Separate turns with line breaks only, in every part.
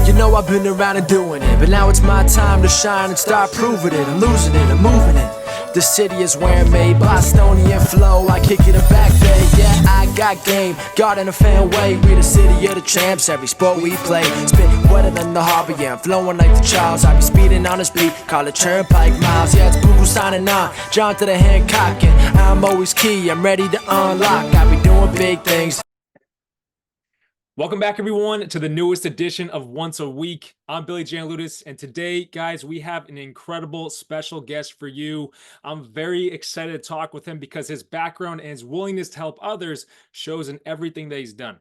You know I've been around and doing it, but now it's my time to shine and start proving it. I'm losing it, I'm moving it. The city is where I'm made, Bostonian flow, I kick it a back day. Yeah, I got game, God in a fan way. We the city of the champs, every sport we play. Spit wetter than the harbor, yeah, I'm flowing like the Charles. I be speeding on this beat, call it Turnpike Miles. Yeah, it's Google signing on, John to the Hancock, and I'm always key, I'm ready to unlock. I be doing big things.
Welcome back, everyone, to the newest edition of Once a Week. I'm Billy Janlutis, and today, guys, we have an incredible special guest for you. I'm very excited to talk with him because his background and his willingness to help others shows in everything that he's done.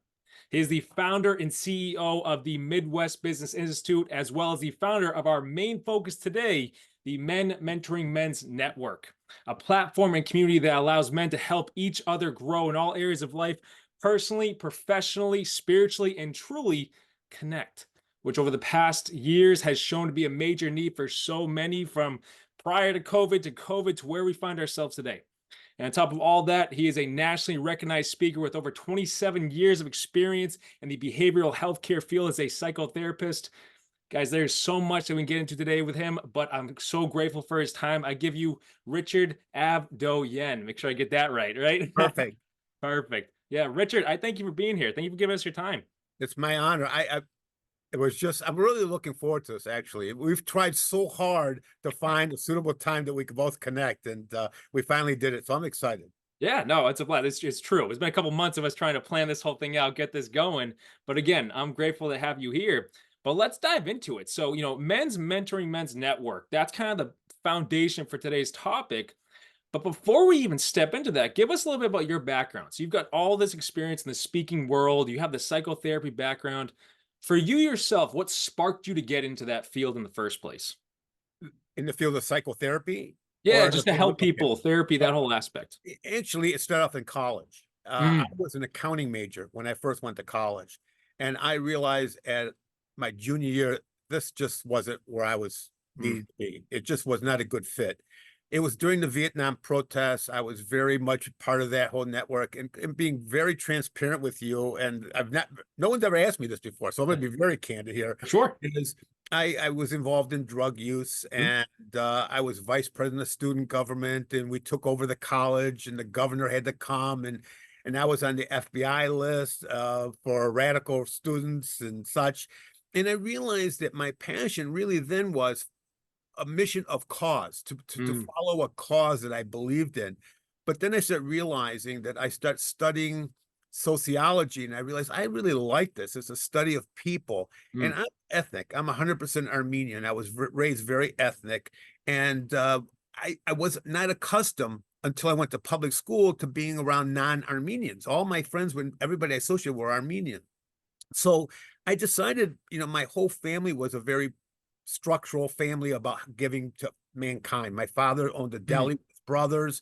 He is the founder and CEO of the Midwest Business Institute, as well as the founder of our main focus today, the Men Mentoring Men's Network, a platform and community that allows men to help each other grow in all areas of life, personally, professionally, spiritually, and truly connect, which over the past years has shown to be a major need for so many, from prior to COVID to where we find ourselves today. And on top of all that, he is a nationally recognized speaker with over 27 years of experience in the behavioral healthcare field as a psychotherapist. Guys, there's so much that we can get into today with him, but I'm so grateful for his time. I give you Richard Avdoian. Make sure I get that right?
Perfect.
Perfect. Yeah, Richard, I thank you for being here. Thank you for giving us your time.
It's my honor. I'm really looking forward to this, actually. We've tried so hard to find a suitable time that we could both connect, and we finally did it. So I'm excited.
Yeah, no, it's a blast. It's true. It's been a couple months of us trying to plan this whole thing out, get this going. But again, I'm grateful to have you here. But let's dive into it. So, Men's Mentoring Men's Network, that's kind of the foundation for today's topic. But before we even step into that, give us a little bit about your background. So you've got all this experience in the speaking world. You have the psychotherapy background. For you yourself, what sparked you to get into that field in the first place?
In the field of psychotherapy?
Yeah, just to help people, therapy, that whole aspect.
Actually, it started off in college. I was an accounting major when I first went to college. And I realized at my junior year, this just wasn't where I was needed to be. It just was not a good fit. It was during the Vietnam protests. I was very much part of that whole network, and being very transparent with you. And no one's ever asked me this before, so I'm going to be very candid here.
Sure.
Because I was involved in drug use, and I was vice president of student government, and we took over the college, and the governor had to come, and I was on the FBI list for radical students and such. And I realized that my passion really then was a mission of cause, to follow a cause that I believed in. But then I started realizing that I started studying sociology, and I realized I really like this. It's a study of people. And I'm ethnic. I'm 100% Armenian. I was raised very ethnic. And I was not accustomed until I went to public school to being around non-Armenians. All my friends, everybody I associated were Armenian. So I decided, my whole family was a very structural family about giving to mankind. My father owned a deli with his brothers,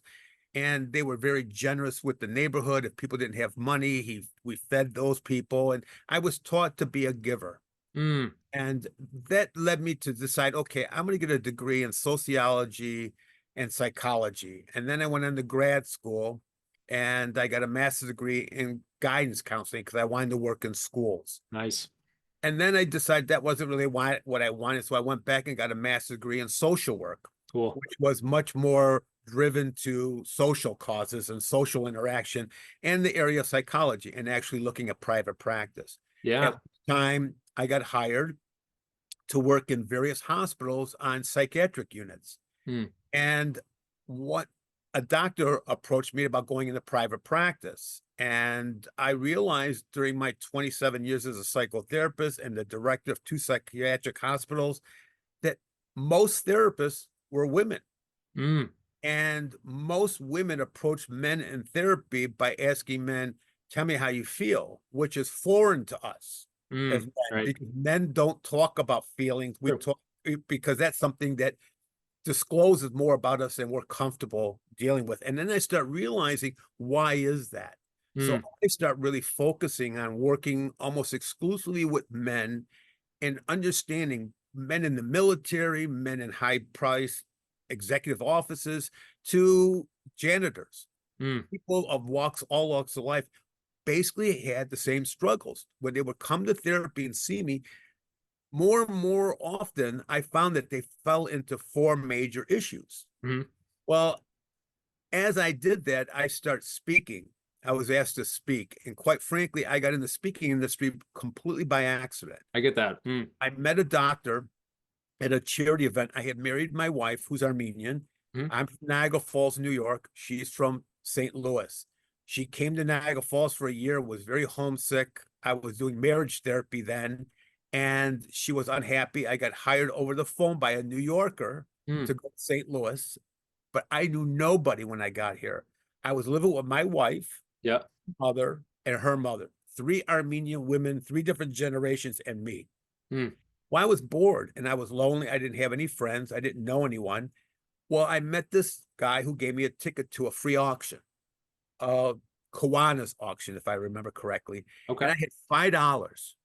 and they were very generous with the neighborhood. If people didn't have money, we fed those people, and I was taught to be a giver. And that led me to decide, okay, I'm going to get a degree in sociology and psychology. And then I went into grad school, and I got a master's degree in guidance counseling because I wanted to work in schools.
Nice.
And then I decided that wasn't really what I wanted. So I went back and got a master's degree in social work, which was much more driven to social causes and social interaction, and the area of psychology, and actually looking at private practice.
Yeah.
At the time, I got hired to work in various hospitals on psychiatric units. And a doctor approached me about going into private practice. And I realized during my 27 years as a psychotherapist and the director of 2 psychiatric hospitals that most therapists were women. And most women approach men in therapy by asking men, tell me how you feel, which is foreign to us as men, because men don't talk about feelings. We talk because that's something that discloses more about us and we're comfortable dealing with. And then I start realizing, why is that? So I start really focusing on working almost exclusively with men and understanding men in the military, men in high price executive offices to janitors.
Mm.
People of all walks of life basically had the same struggles. When they would come to therapy and see me, more and more often, I found that they fell into four major issues.
Mhm.
Well, as I did that, I start speaking. I was asked to speak. And quite frankly, I got in the speaking industry completely by accident.
I get that. Mm.
I met a doctor at a charity event. I had married my wife, who's Armenian.
Mhm.
I'm from Niagara Falls, New York. She's from St. Louis. She came to Niagara Falls for a year, was very homesick. I was doing marriage therapy then, and she was unhappy. I got hired over the phone by a New Yorker
Mm.
to go to St. Louis, but I knew nobody when I got here. I was living with my wife,
Yeah.
mother, and her mother, three Armenian women, three different generations, and me.
Mm.
Well, I was bored and I was lonely. I didn't have any friends. I didn't know anyone. Well, I met this guy who gave me a ticket to a free auction, Kiwanis auction, if I remember correctly.
Okay.
And I had $5.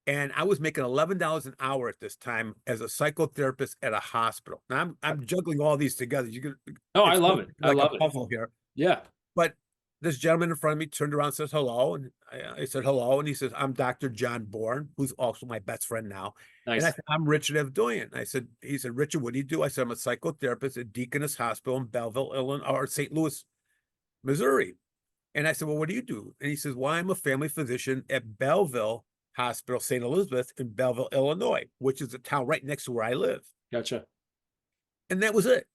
And I was making $11 an hour at this time as a psychotherapist at a hospital. Now I'm juggling all these together. You can
Oh, I love it. I
like
love
a
it.
puzzle here.
Yeah.
But this gentleman in front of me turned around and says hello. And I said hello. And he says, I'm Dr. John Bourne, who's also my best friend now. And I
Nice.
said, I'm Richard Avdoian. He said, Richard, what do you do? I said, I'm a psychotherapist at Deaconess Hospital in Belleville, Illinois, or St. Louis, Missouri. And I said, well, what do you do? And he says, well, I'm a family physician at Belleville Hospital, St. Elizabeth in Belleville, Illinois, which is a town right next to where I live.
Gotcha.
And that was it.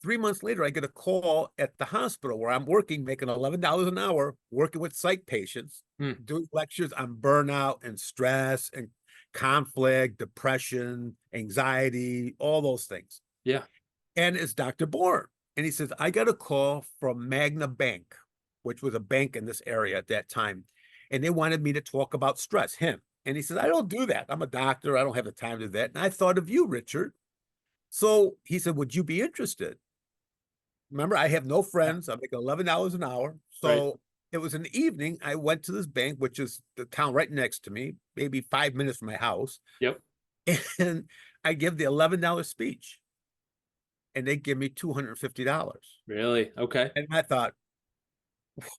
3 months later, I get a call at the hospital where I'm working, making $11 an hour, working with psych patients,
Mm.
doing lectures on burnout and stress and conflict, depression, anxiety, all those things.
Yeah.
And it's Dr. Bourne. And he says, I got a call from Magna Bank, which was a bank in this area at that time. And they wanted me to talk about stress, him. And he says, I don't do that. I'm a doctor. I don't have the time to do that. And I thought of you, Richard. So he said, would you be interested? Remember, I have no friends. I'm making $11 an hour. So
Right.
it was in the evening. I went to this bank, which is the town right next to me, maybe 5 minutes from my house.
Yep.
And I give the $11 speech. And they give me $250.
Really? Okay.
And I thought,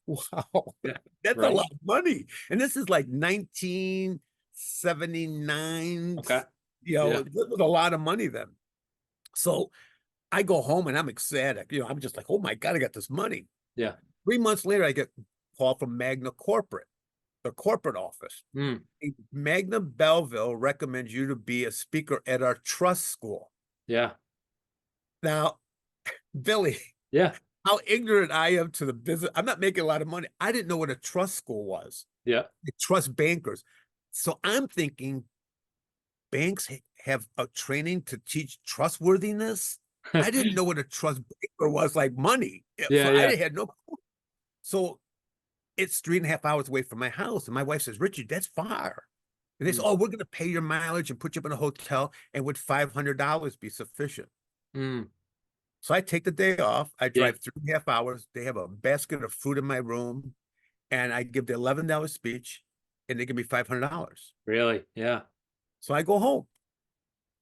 wow,
Yeah.
that's
Right.
a lot of money. And this is like 1979.
Okay.
This was a lot of money then. So I go home and I'm ecstatic. I'm just like, oh my God, I got this money.
Yeah.
3 months later, I get a call from Magna Corporate, the corporate office.
Mm.
Magna Belleville recommends you to be a speaker at our trust school.
Yeah.
Now, Billy,
Yeah.
how ignorant I am to the business. I'm not making a lot of money. I didn't know what a trust school was.
Yeah.
They trust bankers. So I'm thinking banks have a training to teach trustworthiness. I didn't know what a trust banker was, like money.
Yeah,
So
yeah.
I had no clue. So it's 3.5 hours away from my house. And my wife says, Richard, that's far. And they say, oh, we're going to pay your mileage and put you up in a hotel. And would $500 be sufficient?
Mm.
So I take the day off. I
Yeah.
drive 3.5 hours. They have a basket of fruit in my room. And I give the $11 speech. And they give me $500.
Really? Yeah.
So I go home.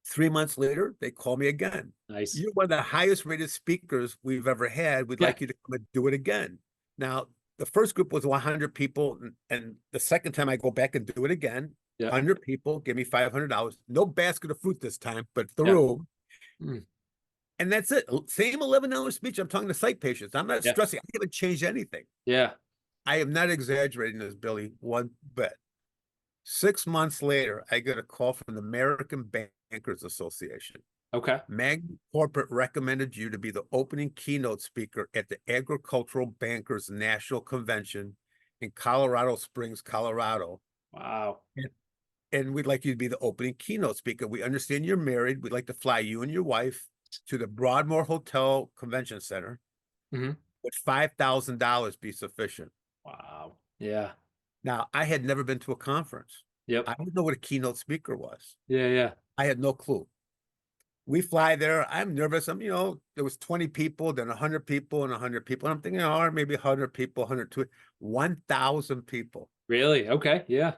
3 months later, they call me again.
Nice.
You're one of the highest rated speakers we've ever had. We'd
Yeah.
like you to come and do it again. Now, the first group was 100 people. And the second time I go back and do it again,
Yeah.
100 people, give me $500. No basket of fruit this time, but the
Yeah.
room.
Mm.
And that's it. Same $11 speech. I'm talking to psych patients. I'm not
Yeah.
stressing. I haven't changed anything.
Yeah.
I am not exaggerating this, Billy, one bit. 6 months later, I get a call from the American Bankers Association.
Okay.
Magna Corporate recommended you to be the opening keynote speaker at the Agricultural Bankers National Convention in Colorado Springs, Colorado.
Wow.
And we'd like you to be the opening keynote speaker. We understand you're married. We'd like to fly you and your wife to the Broadmoor Hotel Convention Center.
Mhm.
Would $5,000 be sufficient?
Wow. Yeah.
Now, I had never been to a conference.
Yep.
I didn't know what a keynote speaker was.
Yeah. Yeah.
I had no clue. We fly there. I'm nervous. There was 20 people, then 100 people and 100 people. And I'm thinking, oh, maybe 100 people, 102, 1,000 people.
Really? Okay. Yeah.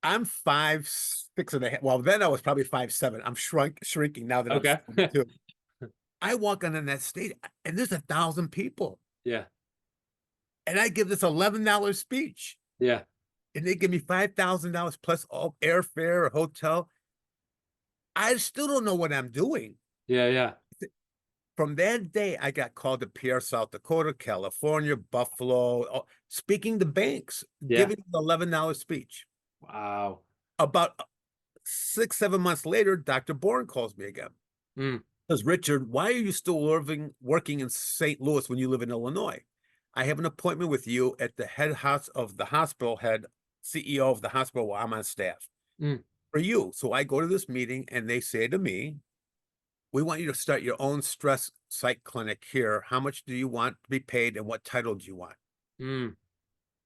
I'm 5'6.5". Well, then I was probably 5'7". I'm shrinking now that
Okay.
I'm 72. I walk on in that stage and there's 1,000 people
Yeah.
and I give this $11 speech
Yeah.
and they give me $5,000 plus all airfare, hotel. I still don't know what I'm doing.
Yeah. Yeah.
From that day, I got called to PR South Dakota, California, Buffalo, speaking to banks,
Yeah.
giving the $11 speech.
Wow.
About 6, 7 months later, Dr. Bourne calls me again.
Mm.
Says, Richard, why are you still working in St. Louis when you live in Illinois? I have an appointment with you at the head house of the hospital, head CEO of the hospital while I'm on staff
Mm.
for you. So I go to this meeting and they say to me, we want you to start your own stress psych clinic here. How much do you want to be paid and what title do you want?
Mm.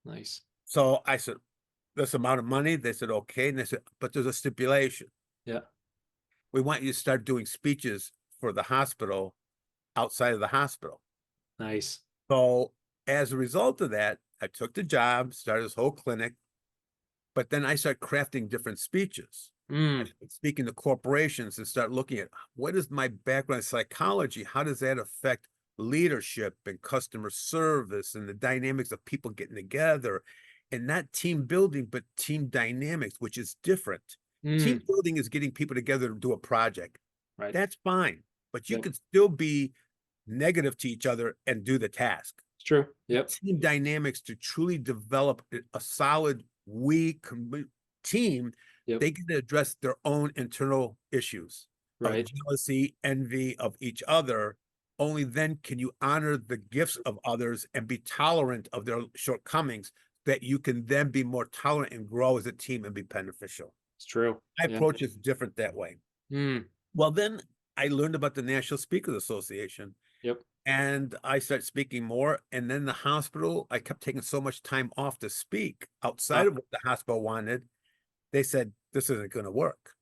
Nice.
So I said, this amount of money. They said, okay. And they said, but there's a stipulation.
Yeah.
We want you to start doing speeches for the hospital outside of the hospital.
Nice.
So as a result of that, I took the job, started this whole clinic, but then I started crafting different speeches.
Mm.
Speaking to corporations and start looking at what is my background in psychology? How does that affect leadership and customer service and the dynamics of people getting together and not team building, but team dynamics, which is different. Team
Mm.
building is getting people together to do a project.
Right.
That's fine, but you
Yep.
can still be negative to each other and do the task.
It's true. Yep.
Team dynamics to truly develop a solid, weak team,
Yep.
they can address their own internal issues of
Right.
jealousy, envy of each other. Only then can you honor the gifts of others and be tolerant of their shortcomings, that you can then be more tolerant and grow as a team and be beneficial.
It's true.
My
Yeah.
approach is different that way.
Mm.
Well, then I learned about the National Speakers Association.
Yep.
And I started speaking more. And then the hospital, I kept taking so much time off to speak outside of what the hospital wanted. They said, this isn't going to work.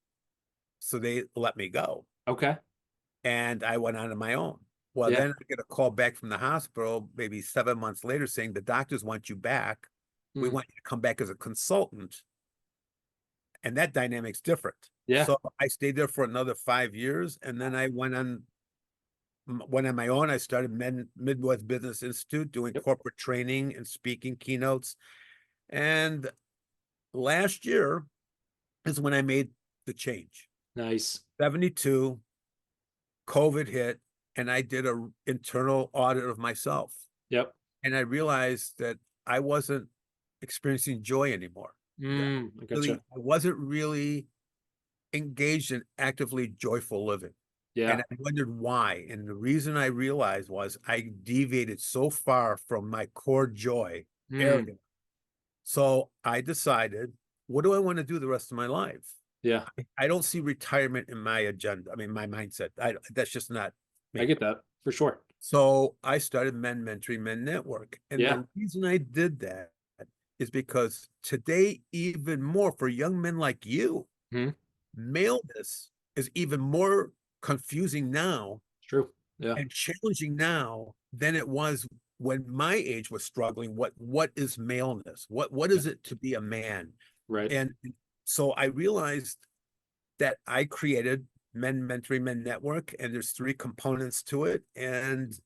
So they let me go.
Okay.
And I went on my own. Well,
Yeah.
then I get a call back from the hospital, maybe 7 months later, saying the doctors want you back. We
Mm.
want you to come back as a consultant. And that dynamic's different.
Yeah.
So I stayed there for another 5 years. And then I went on my own. I started Midwest Business Institute doing
Yep.
corporate training and speaking keynotes. And last year is when I made the change.
Nice.
72, COVID hit, and I did a internal audit of myself.
Yep.
And I realized that I wasn't experiencing joy anymore.
Mm. I
Really,
gotcha.
I wasn't really engaged in actively joyful living.
Yeah.
And I wondered why. And the reason I realized was I deviated so far from my core joy area.
Mm.
So I decided, what do I want to do the rest of my life?
Yeah.
I don't see retirement in my agenda. I mean, my mindset. That's just not
I
me.
get that for sure.
So I started Men Mentoring Men Network. And
Yeah.
the reason I did that is because today, even more for young men like you,
Mhm.
maleness is even more confusing now
It's true. Yeah.
and challenging now than it was when my age was struggling. What is maleness? What is it to be a man?
Right.
And so I realized that I created Men Mentoring Men Network, and there's 3 components to it, and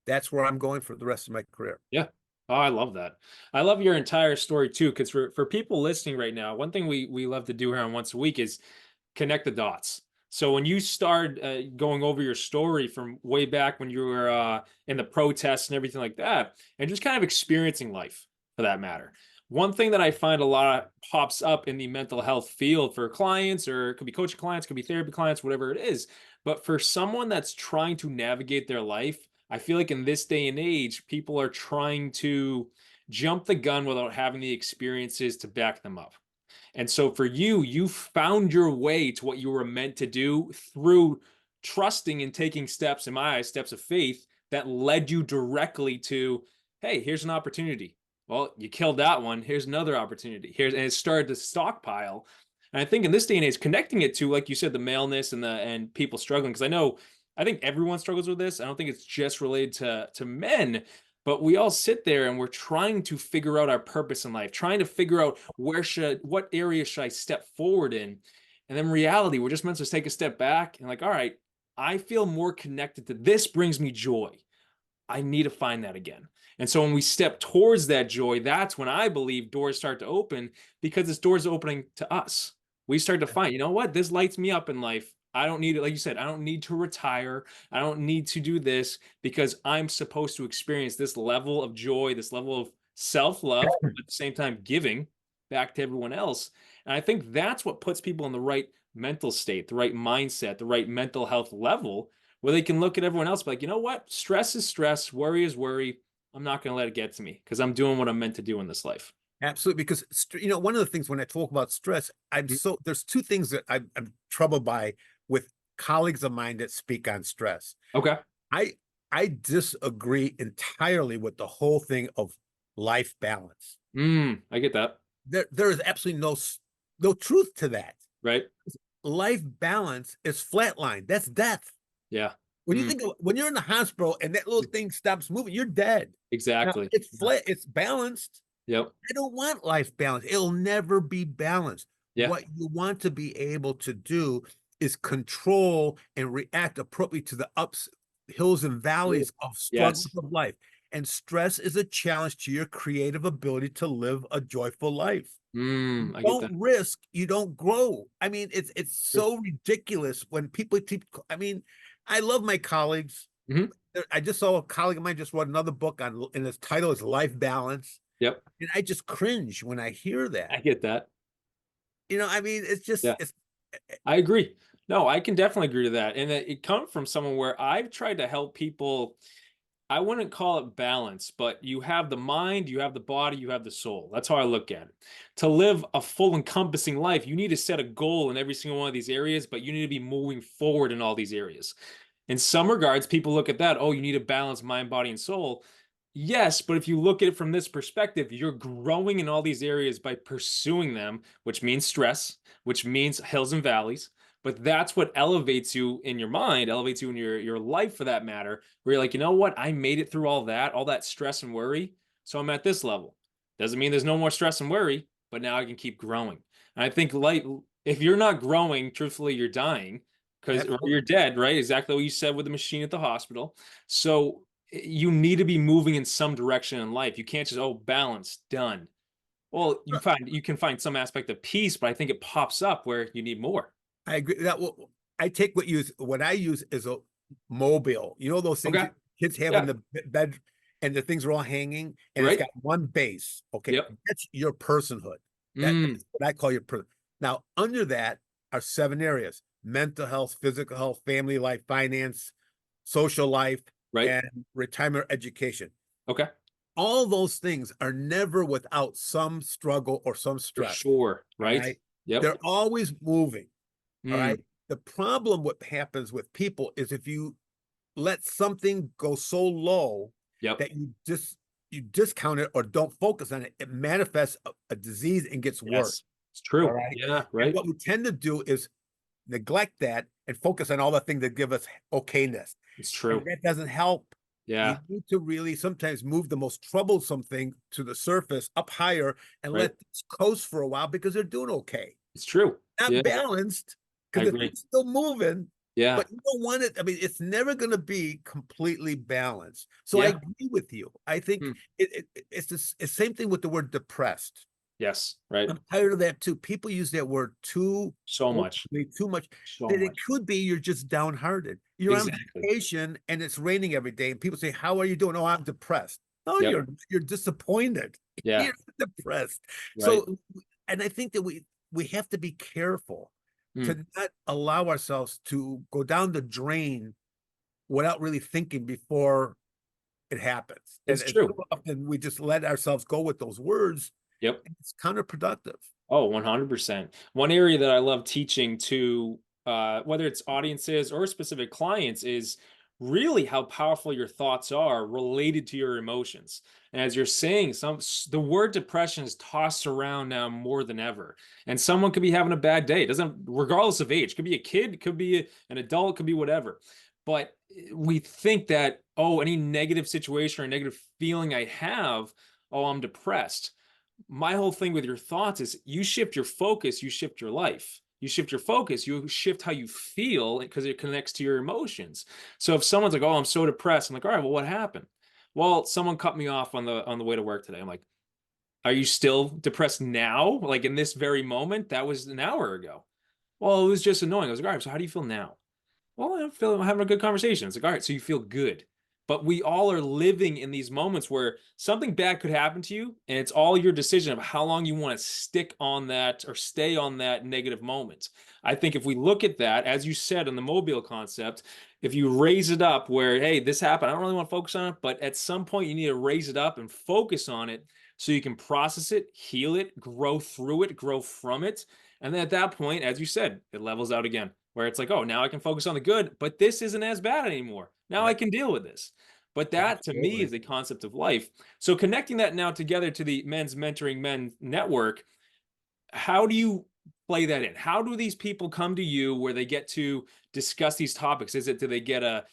that's where I'm going for the rest of my career.
Yeah. Oh, I love that. I love your entire story too, because for people listening right now, one thing we love to do here on Once a Week is connect the dots. So when you start going over your story from way back when you were in the protests and everything like that, and just kind of experiencing life for that matter, one thing that I find a lot pops up in the mental health field for clients, or it could be coaching clients, could be therapy clients, whatever it is. But for someone that's trying to navigate their life, I feel like in this day and age, people are trying to jump the gun without having the experiences to back them up. And so for you, you found your way to what you were meant to do through trusting and taking steps, in my eyes, steps of faith that led you directly to, hey, here's an opportunity. Well, you killed that one. Here's another opportunity. And it started to stockpile. And I think in this day and age, connecting it to, like you said, the maleness and people struggling, because I think everyone struggles with this. I don't think it's just related to men, but we all sit there and we're trying to figure out our purpose in life, trying to figure out what area should I step forward in. And then reality, we're just meant to take a step back and like, all right, I feel more connected to this, brings me joy. I need to find that again. And so when we step towards that joy, that's when I believe doors start to open, because this doors opening to us. We start to find, you know what, this lights me up in life. I don't need it. Like you said, I don't need to retire. I don't need to do this, because I'm supposed to experience this level of joy, this level of self-love, at the same time giving back to everyone else. And I think that's what puts people in the right mental state, the right mindset, the right mental health level, where they can look at everyone else, like, you know what? Stress is stress, worry is worry. I'm not going to let it get to me, because I'm doing what I'm meant to do in this life.
Absolutely, because one of the things when I talk about stress, there's two things that I'm troubled by with colleagues of mine that speak on stress.
Okay.
I disagree entirely with the whole thing of life balance.
I get that.
There is absolutely no truth to that.
Right.
Life balance is flatline. That's death.
Yeah.
When you think of, when you're in the hospital and that little thing stops moving, you're dead.
Exactly.
Now, it's flat, it's balanced.
Yep.
I don't want life balance. It'll never be balanced.
Yeah.
What you want to be able to do is control and react appropriately to the ups, hills, and valleys of struggles of life. And stress is a challenge to your creative ability to live a joyful life.
I get that.
Don't risk, you don't grow. I mean, it's so ridiculous when people keep, I mean, I love my colleagues. I just saw a colleague of mine just wrote another book on, and its title is Life Balance.
Yep.
And I just cringe when I hear that.
I get that.
You know, I mean, it's just,
I agree. No, I can definitely agree to that. And it comes from someone where I've tried to help people. I wouldn't call it balance, but you have the mind, you have the body, you have the soul. That's how I look at it. To live a full encompassing life, you need to set a goal in every single one of these areas, but you need to be moving forward in all these areas. In some regards, people look at that, oh, you need to balance mind, body, and soul. Yes, but if you look at it from this perspective, you're growing in all these areas by pursuing them, which means stress, which means hills and valleys. But that's what elevates you in your mind, elevates you in your life for that matter, where you're like, you know what? I made it through all that stress and worry. So I'm at this level. Doesn't mean there's no more stress and worry, but now I can keep growing. And I think, like, if you're not growing, truthfully, you're dying, because you're dead, right? Exactly what you said with the machine at the hospital. So you need to be moving in some direction in life. You can't just, oh, balance, done. Well, you can find some aspect of peace, but I think it pops up where you need more.
I agree that I take what I use is a mobile. You know those things that kids have in the bed, and the things are all hanging, and it's got one base. Okay, that's your personhood. That's what I call your person. Now, under that are 7 areas: mental health, physical health, family life, finance, social life, and retirement education.
Okay.
All those things are never without some struggle or some stress.
For sure. Right.
Yep. They're always moving. All right. The problem, what happens with people is if you let something go so low that you discount it or don't focus on it, it manifests a disease and gets worse.
It's true.
All right.
Yeah. Right.
And what we tend to do is neglect that and focus on all the things that give us okayness.
It's true.
And that doesn't help.
Yeah.
You need to really sometimes move the most troublesome thing to the surface, up higher, and let it coast for a while, because they're doing okay.
It's true.
Not balanced, because it's still moving.
Yeah.
But you don't want it. I mean, it's never going to be completely balanced. So I agree with you. I think it's the same thing with the word depressed.
Yes. Right.
I'm tired of that too. People use that word too
much.
It could be you're just downhearted. You're on vacation and it's raining every day, and people say, "How are you doing?" "Oh, I'm depressed." "Oh, you're disappointed." You're depressed. So, and I think that we have to be careful to not allow ourselves to go down the drain without really thinking before it happens.
It's true.
Often we just let ourselves go with those words.
Yep.
It's counterproductive.
Oh, 100%. One area that I love teaching to, whether it's audiences or specific clients, is really how powerful your thoughts are related to your emotions. And as you're saying, the word depression is tossed around now more than ever. And someone could be having a bad day. It doesn't, regardless of age, could be a kid, could be an adult, could be whatever. But we think that, oh, any negative situation or negative feeling I have, oh, I'm depressed. My whole thing with your thoughts is you shift your focus, you shift your life. you shift your focus, you shift how you feel because it connects to your emotions. So if someone's like, "Oh, I'm so depressed," I'm like, "All right, well, what happened?" Well, someone cut me off on the way to work today. I'm like, "Are you still depressed now? Like in this very moment? That was an hour ago." Well, it was just annoying. I was like, "All right, so how do you feel now?" Well, I'm having a good conversation. It's like, all right, so you feel good. But we all are living in these moments where something bad could happen to you, and it's all your decision of how long you want to stick on that or stay on that negative moment. I think if we look at that, as you said in the mobile concept, if you raise it up where, hey, this happened, I don't really want to focus on it, but at some point you need to raise it up and focus on it so you can process it, heal it, grow through it, grow from it. And then at that point, as you said, it levels out again where it's like, oh, now I can focus on the good, but this isn't as bad anymore. Now I
Right.
can deal with this. But that to me
Absolutely.
is the concept of life. So connecting that now together to the Men's Mentoring Men Network, how do you play that in? How do these people come to you where they get to discuss these topics? Do they get a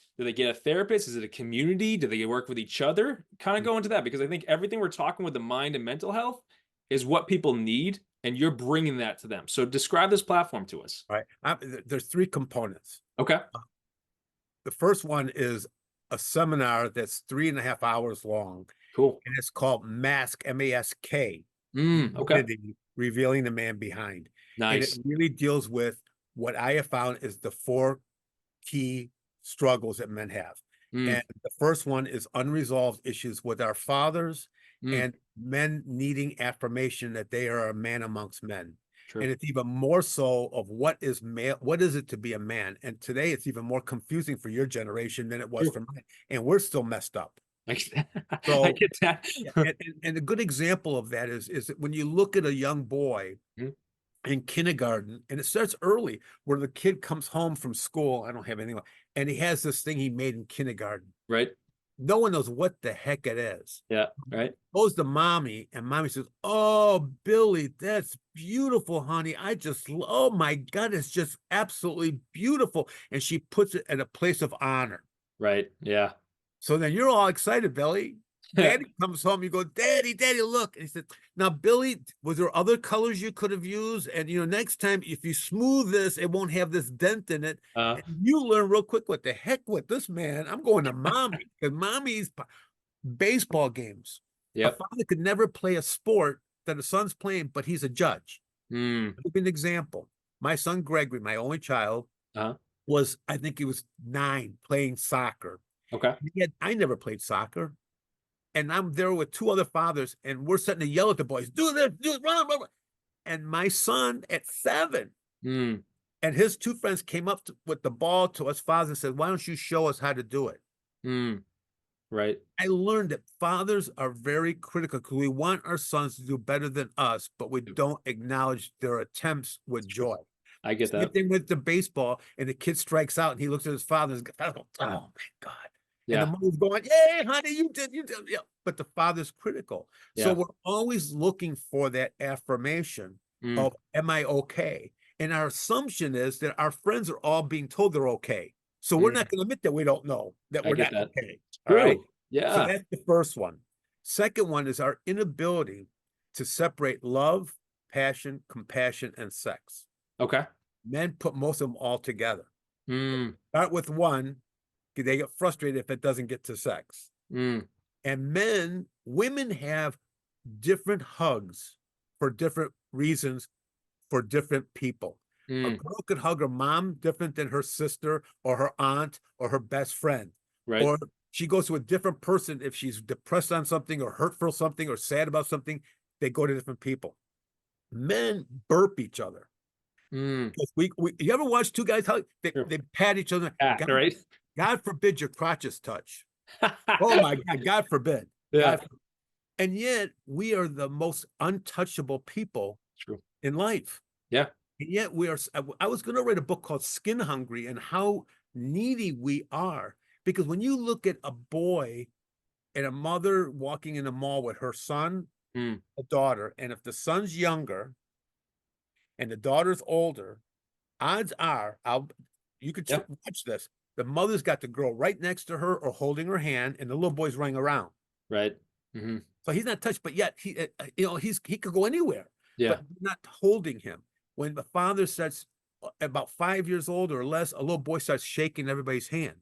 therapist? Is it a community? Do they work with each other? Kind of go into that because I think everything we're talking with the mind and mental health is what people need, and you're bringing that to them. So describe this platform to us.
Right. There's three components.
Okay.
The first one is a seminar that's 3.5 hours long,
Cool.
and it's called Mask, M-A-S-K,
Okay.
Humanity, Revealing the Man Behind. And it
Nice.
really deals with what I have found is the 4 key struggles that men have.
Mm,
And the first one is unresolved issues with our fathers
mm,
and men needing affirmation that they are a man amongst men.
true.
And it's even more so of what is male, what is it to be a man? And today it's even more confusing for your generation than it was
True.
for mine. And we're still messed up.
I
So
get that.
and a good example of that is that when you look at a young boy
Mm,
in kindergarten, and it starts early, where the kid comes home from school, I don't have anything, and he has this thing he made in kindergarten.
right.
No one knows what the heck it is.
Yeah. Right.
Goes to mommy, and mommy says, "Oh, Billy, that's beautiful, honey. Oh my God, it's just absolutely beautiful." And she puts it in a place of honor.
Right. Yeah.
So then you're all excited, Billy. Daddy comes home, you go, "Daddy, Daddy, look." And he said, "Now, Billy, was there other colors you could have used? And next time, if you smooth this, it won't have this dent in it."
Uh,
And you learn real quick what the heck with this man. I'm going to mommy because mommy's baseball games. A
yep.
father could never play a sport that a son's playing, but he's a judge.
Mm,
I'll give you an example. My son Gregory, my only child,
uh,
I think he was 9 playing soccer.
okay.
I never played soccer. And I'm there with 2 other fathers, and we're starting to yell at the boys, "Do this, do it, run, run, run." And my son at 7
Mm,
and his 2 friends came up with the ball to us fathers and said, "Why don't you show us how to do it?"
mm, right.
I learned that fathers are very critical because we want our sons to do better than us, but we don't acknowledge their attempts with joy.
I get
Same
that.
thing with the baseball, and the kid strikes out, and he looks at his father and goes, "Oh my God." And the
Yeah.
mother's going, "Yay, honey, you did. Yeah." But the father's critical. So
Yeah.
we're always looking for that affirmation
Mm,
of, "Am I okay?" And our assumption is that our friends are all being told they're okay. So we're
mm,
not going to admit that we don't know that
I
we're
get
not
that.
okay. All right.
True.
So
Yeah.
that's the first one. Second one is our inability to separate love, passion, compassion, and sex.
Okay.
Men put most of them all together.
Mm,
Start with one, they get frustrated if it doesn't get to sex.
mm,
And women have different hugs for different reasons for different people. A
mm,
girl could hug her mom different than her sister or her aunt or her best friend.
right.
Or she goes to a different person if she's depressed on something or hurtful something or sad about something. They go to different people. Men burp each other.
Mm,
You ever watch 2 guys hug?
true.
They pat each other.
Act, right?
God forbid your crotches touch. Oh my God, God forbid.
Yeah.
And yet we are the most untouchable people
True.
in life.
Yeah.
And yet I was going to write a book called Skin Hungry and how needy we are. Because when you look at a boy and a mother walking in the mall with her son,
Mm,
a daughter, and if the son's younger and the daughter's older, odds are, you could
yeah.
watch this. The mother's got the girl right next to her or holding her hand, and the little boy's running around.
Right. Mm-hmm.
So he's not touched, but yet he could go anywhere,
Yeah.
but not holding him. When the father starts about 5 years old or less, a little boy starts shaking everybody's hand.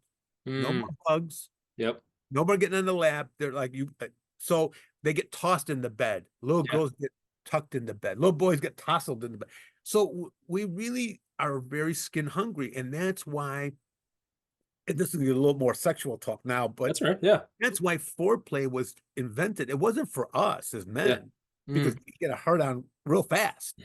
No
Mm.
more hugs.
Yep.
No more getting in the lap. They're like you. So they get tossed in the bed. Little
Yeah.
girls get tucked in the bed. Little boys get tousled in the bed. So we really are very skin hungry, and that's why. And this is a little more sexual talk now, but
That's right. Yeah.
that's why foreplay was invented. It wasn't for us as
Yeah.
men because
Mm.
we get a hard on real fast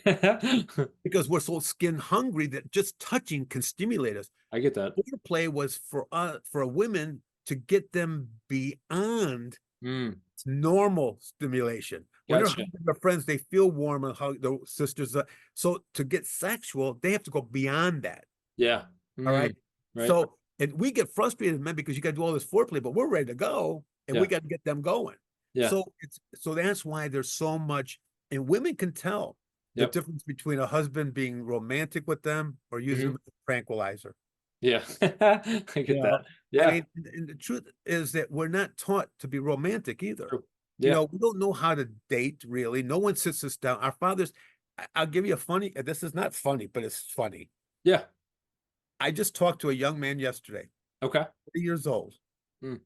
because we're so skin hungry that just touching can stimulate us.
I get that.
Foreplay was for women to get them beyond
Mm.
normal stimulation. When they're
Gotcha.
hugging their friends, they feel warm and hug their sisters. So to get sexual, they have to go beyond that.
Yeah.
All right.
Mm. Right.
So, and we get frustrated, men, because you got to do all this foreplay, but we're ready to go, and we
Yeah.
got to get them going.
Yeah.
So that's why there's so much, and women can tell the
Yep.
difference between a husband being romantic with them or using
Mhm.
them as a tranquilizer.
Yeah. I get
You know,
that. Yeah.
I mean, and the truth is that we're not taught to be romantic either.
True.
You
Yeah.
know, we don't know how to date really. No one sits us down. Our fathers, I'll give you a funny, this is not funny, but it's funny.
Yeah.
I just talked to a young man yesterday,
Okay.
30 years old.
Mm.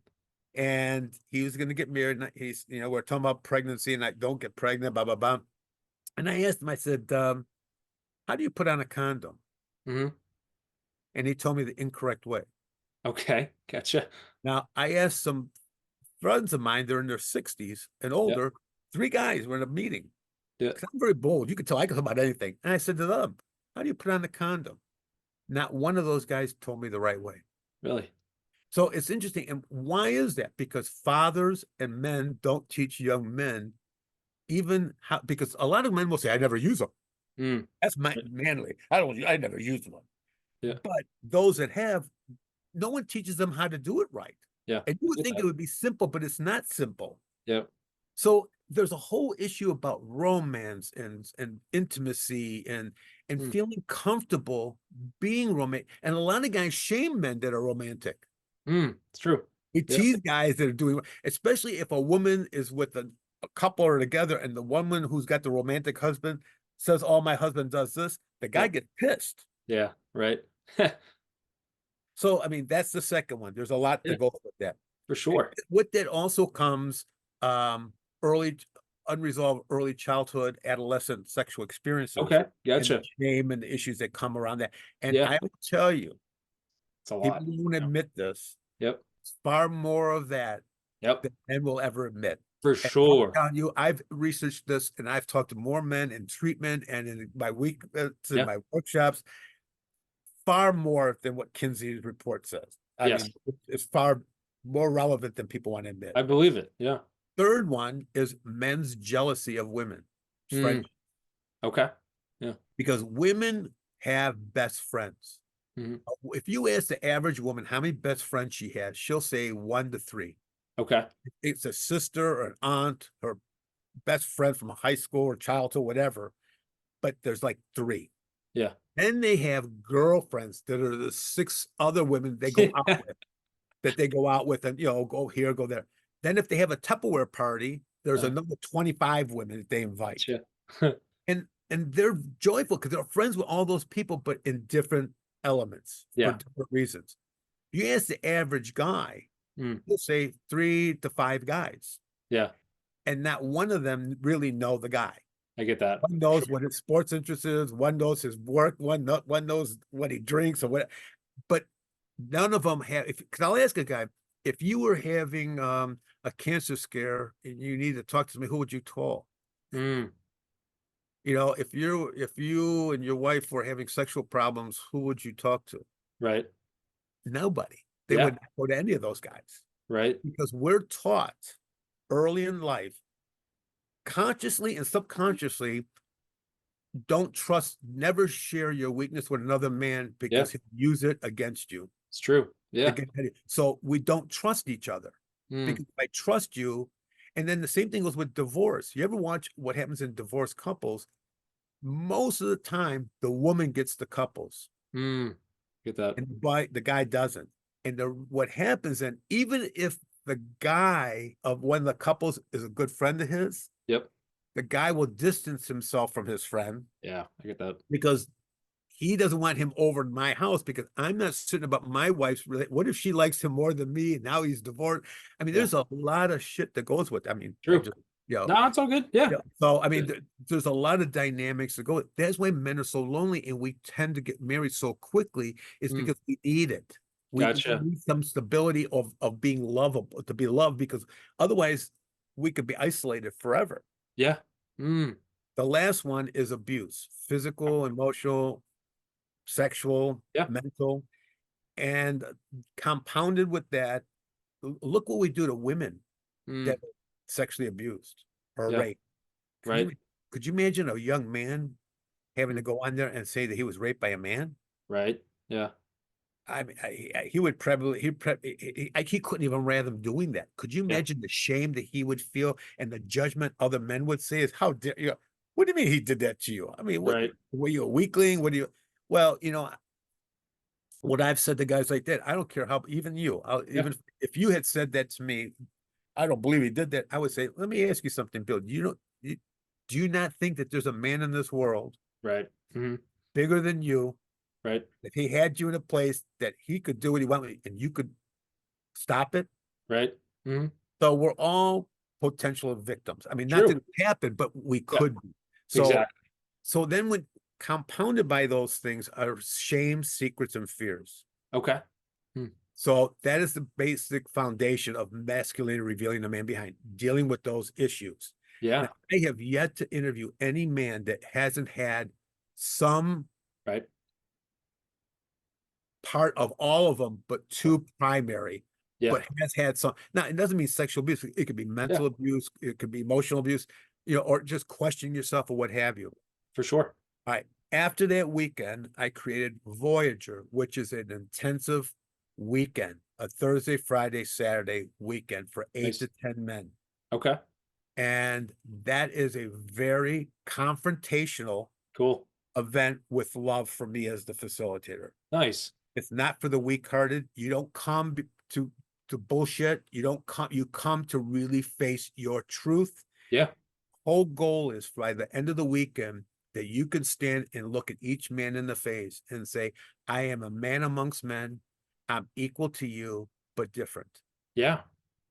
And he was going to get married. And he's, we're talking about pregnancy and I don't get pregnant, blah, blah, blah. And I asked him, I said, how do you put on a condom?
Hmm.
And he told me the incorrect way.
Okay. Gotcha.
Now, I asked some friends of mine, they're in their 60s and older, 3 guys were in a meeting.
Yeah.
'Cause I'm very bold. You can tell I can talk about anything. And I said to them, how do you put on the condom? Not one of those guys told me the right way.
Really?
So it's interesting. And why is that? Because fathers and men don't teach young men even how, because a lot of men will say, I never use them.
Mm.
That's manly. I never use them.
Yeah.
But those that have, no one teaches them how to do it right.
Yeah.
And you would think it would be simple, but it's not simple.
Yeah.
So there's a whole issue about romance and intimacy and
Mm.
feeling comfortable being romantic. And a lot of guys shame men that are romantic.
Mm. It's true.
We
Yeah.
tease guys that are doing, especially if a woman is with a couple or together and the woman who's got the romantic husband says, oh, my husband does this, the guy
Yeah.
gets pissed.
Yeah. Right.
So, I mean, that's the second one. There's a lot
Yeah.
to go with that.
For sure.
And with that also comes unresolved early childhood, adolescent sexual experiences.
Okay.
And
Gotcha.
the shame and the issues that come around that. And
Yeah.
I will tell you,
It's a lot.
people won't admit this.
Yep.
It's far more of that
Yep.
than men will ever admit.
For
And I'm
sure.
telling you, I've researched this and I've talked to more men in treatment and in my
Yeah.
my workshops, far more than what Kinsey's report says. I
Yes.
mean, it's far more relevant than people want to admit.
I believe it. Yeah.
Third one is men's jealousy of women.
Mm.
Friendship.
Okay.
Because women have best friends.
Mhm.
If you ask the average woman how many best friends she has, she'll say 1 to 3.
Okay.
It's a sister or an aunt or best friend from high school or childhood, whatever. But there's like 3.
Yeah.
Then they have girlfriends that are the 6 other women they go out with, that they go out with and, go here, go there. Then if they have a Tupperware party, there's another 25 women that they invite.
Gotcha.
And they're joyful because they're friends with all those people, but in different elements
Yeah.
for different reasons. You ask the average guy,
Mm.
he'll say 3 to 5 guys.
Yeah.
And not one of them really know the guy.
I get that.
One knows what his sports interest is, one knows his work, one knows what he drinks or what, but none of them have, because I'll ask a guy, if you were having a cancer scare and you need to talk to me, who would you call?
Mm.
If you and your wife were having sexual problems, who would you talk to?
Right.
Nobody. They
Yeah.
wouldn't go to any of those guys
Right.
because we're taught early in life, consciously and subconsciously, don't trust, never share your weakness with another man because he'll use it against you.
It's true. Yeah.
So we don't trust each other
Mm.
because if I trust you, and then the same thing goes with divorce. You ever watch what happens in divorced couples? Most of the time, the woman gets the couples,
Mm. Get that.
and the guy doesn't. And what happens then, even if the guy of one of the couples is a good friend of his,
Yep.
the guy will distance himself from his friend
Yeah. I get that.
because he doesn't want him over in my house because I'm not certain about my wife's what if she likes him more than me and now he's divorced. I mean,
Yeah.
there's a lot of shit that goes with it. I mean, I
True.
just, you know,
No, it's all good. Yeah.
yeah. So, I mean, there's a lot of dynamics that go. That's why men are so lonely and we tend to get married so quickly, is because we need it. We
Gotcha.
need some stability of being lovable, to be loved, because otherwise we could be isolated forever.
Yeah. Mm.
The last one is abuse, physical, emotional, sexual,
Yeah.
mental, and compounded with that, look what we do to women
Mm.
that are sexually abused or
Yeah.
raped.
Right.
Could you imagine a young man having to
Mm.
go on there and say that he was raped by a man?
Right. Yeah.
I mean, he would probably he couldn't even fathom doing that. Could you
Yeah.
imagine the shame that he would feel and the judgment other men would say is, how dare you? What do you mean he did that to you? I mean, what
Right.
were you a weakling? What do you? Well, you know what I've said to guys like that. I don't care how, even you,
Yeah.
even if you had said that to me, I don't believe he did that. I would say, let me ask you something, Bill. Do you not think that there's a man in this world
Right. Mm-hmm.
bigger than you?
Right.
If he had you in a place that he could do what he wanted and you could stop it.
Right. Mm-hmm.
So we're all potential victims. I mean, not that
True.
it happened, but we
Yeah.
could be. So,
Exactly.
so then when compounded by those things are shame, secrets, and fears.
Okay.
So that is the basic foundation of masculinity, revealing the man behind, dealing with those issues.
Yeah.
Now, I have yet to interview any man that hasn't had some
Right.
part of all of them, but two primary,
Yeah.
but has had some. Now, it doesn't mean sexual abuse. It could be mental abuse. It could be emotional abuse, or just questioning yourself or what have you.
For sure.
All right. After that weekend, I created Voyager, which is an intensive weekend, a Thursday, Friday, Saturday weekend for 8
Nice.
to 10 men.
Okay.
And that is a very confrontational
Cool.
event with love for me as the facilitator.
Nice.
It's not for the weak-hearted. You don't come to bullshit. You come to really face your truth.
Yeah.
Whole goal is by the end of the weekend that you can stand and look at each man in the face and say, I am a man amongst men. I'm equal to you, but different.
Yeah.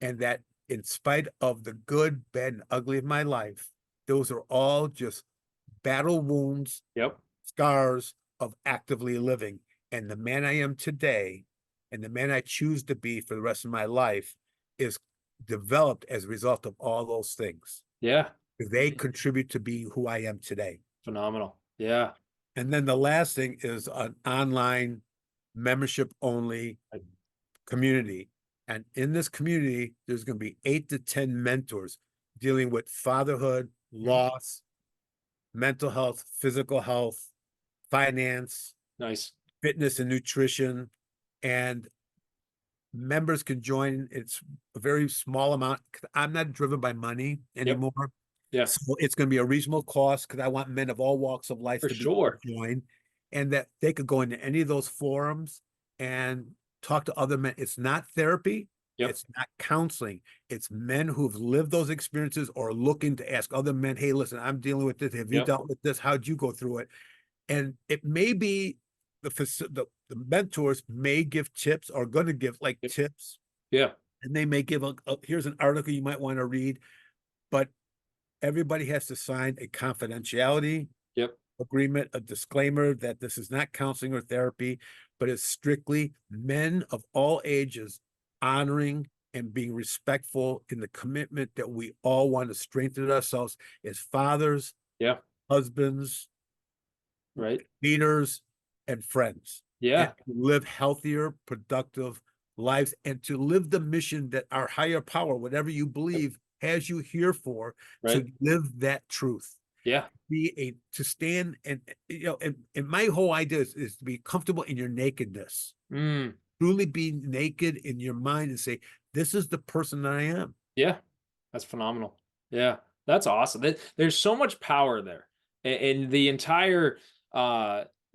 And that in spite of the good, bad, and ugly of my life, those are all just battle wounds,
Yep.
scars of actively living. And the man I am today and the man I choose to be for the rest of my life is developed as a result of all those things.
Yeah.
They contribute to being who I am today.
Phenomenal. Yeah.
And then the last thing is an online membership only community. And in this community, there's going to be 8 to 10 mentors dealing with fatherhood, loss, mental health, physical health, finance,
Nice.
fitness and nutrition. And members can join. It's a very small amount. I'm not driven by money anymore.
Yeah.
So it's going to be a reasonable cost because I want men of all walks of life
For
to be
sure.
join, and that they could go into any of those forums and talk to other men. It's not therapy.
Yep.
It's not counseling. It's men who've lived those experiences or looking to ask other men, hey, listen, I'm dealing with this. Have you
Yep.
dealt with this? How'd you go through it? And it may be the mentors may give tips or going to give like
Yep.
tips.
Yeah.
And they may give here's an article you might want to read, but everybody has to sign a confidentiality
Yep.
agreement, a disclaimer that this is not counseling or therapy, but it's strictly men of all ages honoring and being respectful in the commitment that we all want to strengthen ourselves as fathers,
Yeah.
husbands,
Right.
leaders, and friends.
Yeah.
And to live healthier, productive lives and to live the mission that our higher power, whatever you believe, has you here for,
Right.
to live that truth.
Yeah.
To stand and and my whole idea is to be comfortable in your nakedness. Truly be naked in your mind and say, this is the person that I am.
Yeah. That's phenomenal. Yeah. That's awesome. There's so much power there. And the entire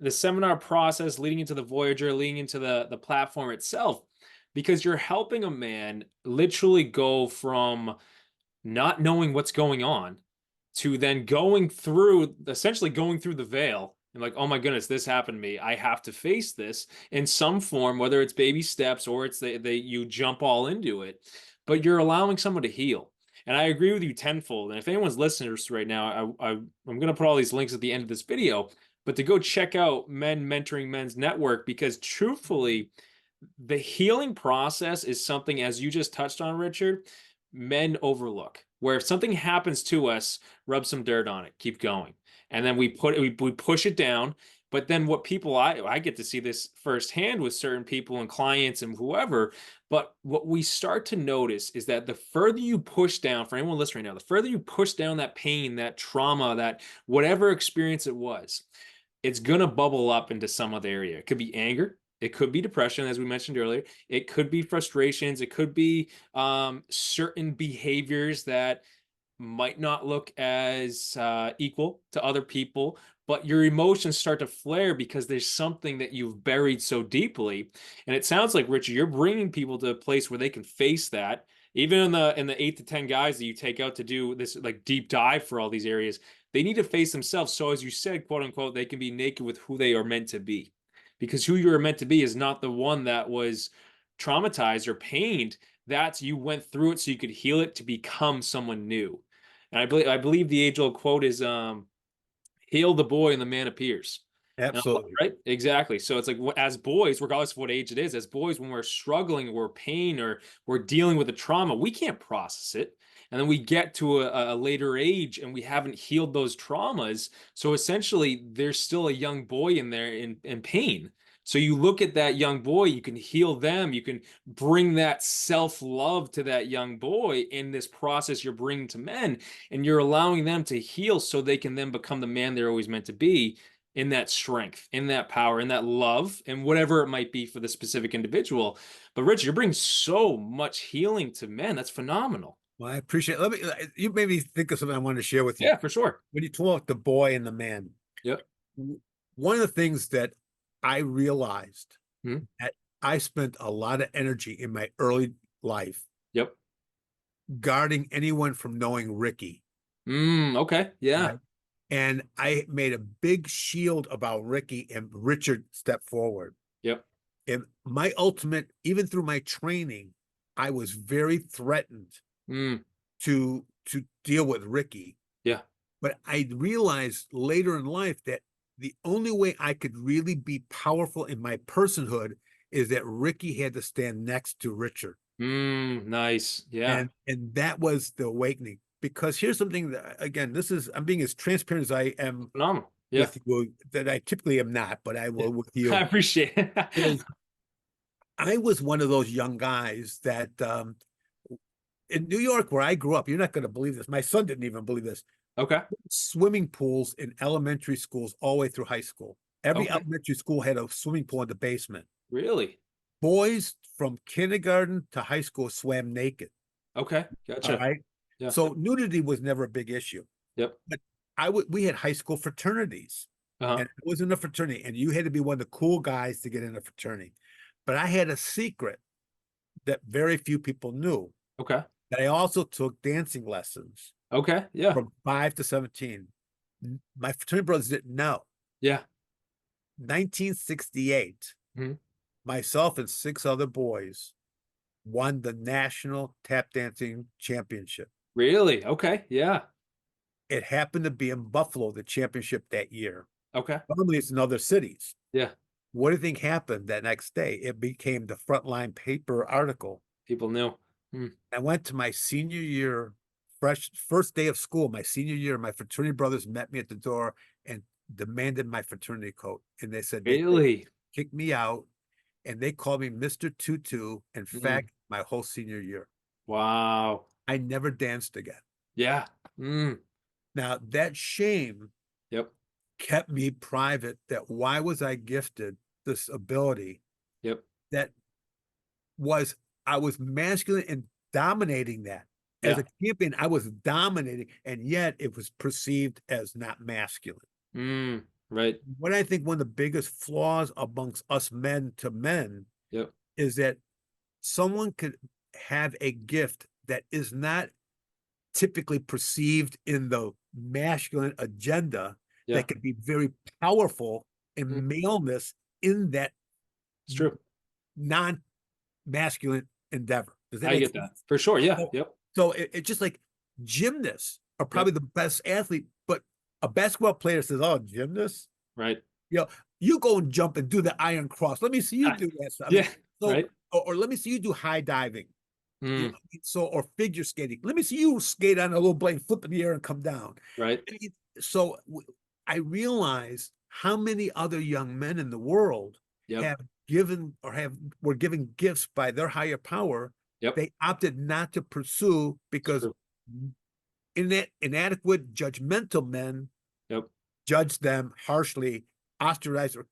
the seminar process leading into the Voyager, leading into the platform itself, because you're helping a man literally go from not knowing what's going on to then essentially going through the veil and like, oh my goodness, this happened to me. I have to face this in some form, whether it's baby steps or it's they you jump all into it, but you're allowing someone to heal. And I agree with you tenfold. And if anyone's listening to us right now, I'm going to put all these links at the end of this video, but to go check out Men Mentoring Men's Network, because truthfully, the healing process is something, as you just touched on, Richard, men overlook. Where if something happens to us, rub some dirt on it, keep going. And then we push it down. But then what people, I get to see this firsthand with certain people and clients and whoever, but what we start to notice is that the further you push down, for anyone listening right now, the further you push down that pain, that trauma, that whatever experience it was, it's going to bubble up into some other area. It could be anger. It could be depression, as we mentioned earlier. It could be frustrations. It could be certain behaviors that might not look as equal to other people, but your emotions start to flare because there's something that you've buried so deeply. And it sounds like, Richard, you're bringing people to a place where they can face that. Even in the 8 to 10 guys that you take out to do this like deep dive for all these areas, they need to face themselves. So as you said, quote unquote, they can be naked with who they are meant to be. Because who you are meant to be is not the one that was traumatized or pained. That's you went through it so you could heal it to become someone new. And I believe the age-old quote is heal the boy and the man appears.
Absolutely.
Right? Exactly. So it's like as boys, regardless of what age it is, as boys, when we're struggling or pain or we're dealing with a trauma, we can't process it. And then we get to a later age and we haven't healed those traumas. So essentially, there's still a young boy in there in pain. So you look at that young boy, you can heal them, you can bring that self-love to that young boy in this process you're bringing to men, and you're allowing them to heal so they can then become the man they're always meant to be, in that strength, in that power, in that love, and whatever it might be for the specific individual. But Rich, you're bringing so much healing to men. That's phenomenal.
Well, I appreciate it. You made me think of something I wanted to share with you.
Yeah, for sure.
When you talk about the boy and the man,
Yep.
one of the things that I realized
Hmm.
that I spent a lot of energy in my early life
Yep.
guarding anyone from knowing Ricky.
Okay. Yeah.
Right? And I made a big shield about Ricky, and Richard stepped forward.
Yep.
And my ultimate, even through my training, I was very threatened to deal with Ricky.
Yeah.
But I realized later in life that the only way I could really be powerful in my personhood is that Ricky had to stand next to Richard.
Nice. Yeah.
And that was the awakening. Because here's something that, again, I'm being as transparent as I am
Phenomenal. Yeah.
with you, that I typically am not, but I will with you.
I appreciate it.
I was one of those young guys that in New York, where I grew up, you're not going to believe this. My son didn't even believe this.
Okay.
Swimming pools in elementary schools all the way through high school. Every elementary school had a swimming pool in the basement.
Really?
Boys from kindergarten to high school swam naked.
Okay. Gotcha.
All right.
Yeah.
So nudity was never a big issue.
Yep.
But we had high school fraternities. And I was in a fraternity, and you had to be one of the cool guys to get in a fraternity. But I had a secret that very few people knew.
Okay.
That I also took dancing lessons.
Okay. Yeah.
From 5 to 17. My fraternity brothers didn't know.
Yeah.
1968, myself and 6 other boys won the national tap dancing championship.
Really? Okay. Yeah.
It happened to be in Buffalo, the championship that year.
Okay.
Normally it's in other cities.
Yeah.
What do you think happened that next day? It became the frontline paper article.
People knew.
I went to my senior year, first day of school, my senior year. My fraternity brothers met me at the door and demanded my fraternity coat. And they said,
Really?
Kicked me out. And they called me Mr. Tutu. In fact, my whole senior year.
Wow.
I never danced again.
Yeah.
Now that shame kept me private. That why was I gifted this ability? That was, I was masculine and dominating that. As a champion, I was dominating, and yet it was perceived as not masculine.
Right.
What I think one of the biggest flaws amongst us men to men is that someone could have a gift that is not typically perceived in the masculine agenda,
Yeah.
that can be very powerful in
Mm.
maleness in that
It's true.
non-masculine endeavor. Does that
I
make
get that
sense?
for sure. Yeah.
So,
Yep.
so it's just like gymnasts are probably the best athlete, but a basketball player says, "Oh, gymnasts,
Right.
you know, you go and jump and do the iron cross. Let me see you do that stuff. I mean,
Yeah.
so
Right.
or let me see you do high diving. You know,
Mm.
so or figure skating. Let me see you skate on a little blade, flip in the air, and come down.
Right.
I mean, so I realize how many other young men in the world
Yep.
have given or were given gifts by their higher power.
Yep.
They opted not to pursue because inadequate, judgmental men
Yep.
judged them harshly, ostracized or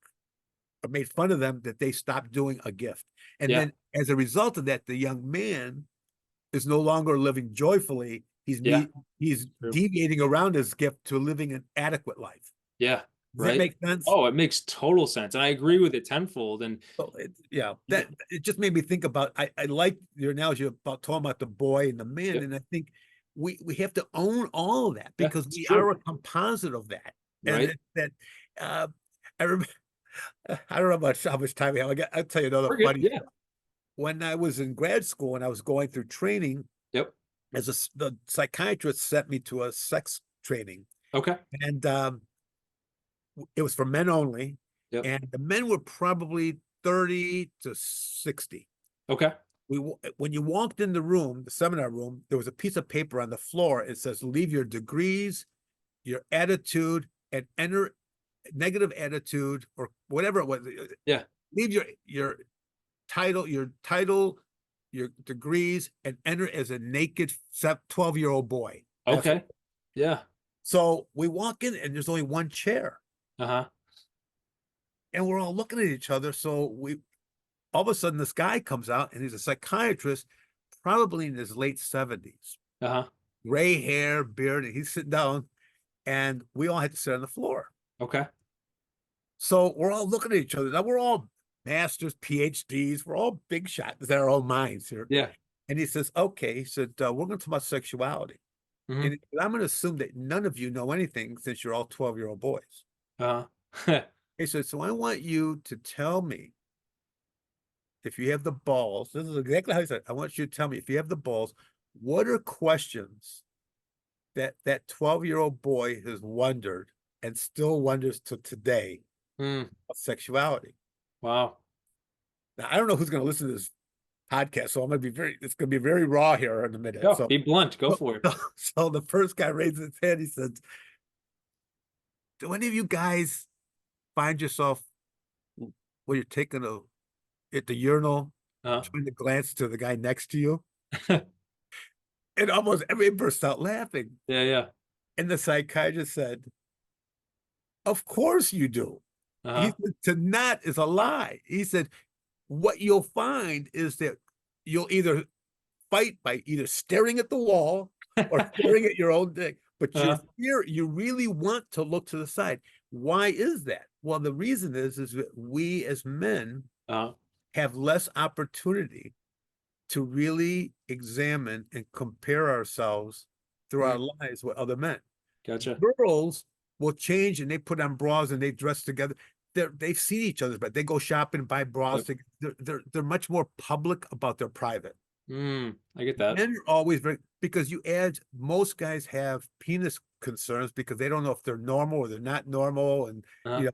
made fun of them that they stopped doing a gift. And
Yeah.
then as a result of that, the young man is no longer living joyfully.
Yeah.
He's
True.
deviating around his gift to living an adequate life.
Yeah.
Does that
Right.
make sense?
Oh, it makes total sense. And I agree with it tenfold. And
So that it just made me think about. I like your analogy about talking about the boy and the man,
yep.
and I think we have to own all of that
Yeah,
because
it's
we
true.
are a composite of that.
Right.
And that I remember. I don't know how much time we have. I'll tell you another
We're good.
funny.
Yeah.
When I was in grad school and I was going through training,
Yep.
the psychiatrist sent me to a sex training,
Okay.
and it was for men only,
Yep.
and the men were probably 30 to 60.
Okay.
When you walked in the room, the seminar room, there was a piece of paper on the floor. It says, "Leave your degrees, your attitude, and enter negative attitude or whatever it was.
Yeah.
Leave your title, your degrees, and enter as a naked 12-year-old boy."
Okay. Yeah.
So we walk in and there's only one chair.
Uh-huh.
And we're all looking at each other. So all of a sudden this guy comes out and he's a psychiatrist, probably in his late 70s,
Uh-huh.
gray hair, beard, and he's sitting down and we all had to sit on the floor.
Okay.
So we're all looking at each other. Now we're all masters, PhDs, we're all big shots in our own minds here.
Yeah.
And he says, okay, he said, we're going to talk about sexuality.
Mhm.
And I'm going to assume that none of you know anything since you're all 12-year-old boys.
Uh-huh.
He said, so I want you to tell me if you have the balls. This is exactly how he said it. I want you to tell me if you have the balls, what are questions that 12-year-old boy has wondered and still wonders to today
Mm.
of sexuality?
Wow.
Now, I don't know who's going to listen to this podcast, so it's going to be very raw here in a minute.
Go.
So
Be blunt. Go for it.
So the first guy raised his hand. He said, do any of you guys find yourself when you're taking at the urinal, trying to glance to the guy next to you? And almost everybody burst out laughing.
Yeah, yeah.
And the psychiatrist said, of course you do.
Uh-huh.
He said, to not is a lie. He said, what you'll find is that you'll either fight by either staring at the wall or staring at your own dick, but you really want to look to the side. Why is that? Well, the reason is that we as men have less opportunity to really examine and compare ourselves through our lives with other men.
Gotcha.
Girls will change and they put on bras and they dress together. They've seen each other, but they go shopping, buy bras. Yep. They're much more public about their private.
I get that.
Men are always because most guys have penis concerns because they don't know if they're normal or they're not normal. And you know,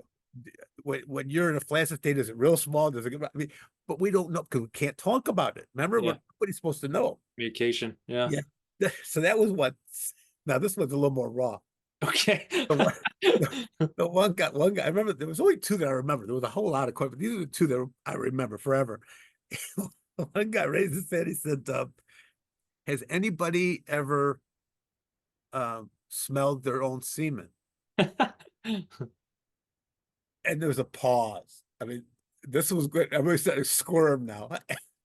when you're in a flaccid state, is it real small? Does it get, I mean, but we don't know because we can't talk about it. Remember, nobody's supposed to know.
Communication. Yeah.
So that was what. Now this one's a little more raw.
Okay.
The one guy, I remember there was only two that I remember. There was a whole lot of questions. These are the two that I remember forever. One guy raised his hand. He said, has anybody ever smelled their own semen? And there was a pause. I mean, this was good. Everybody started to squirm now.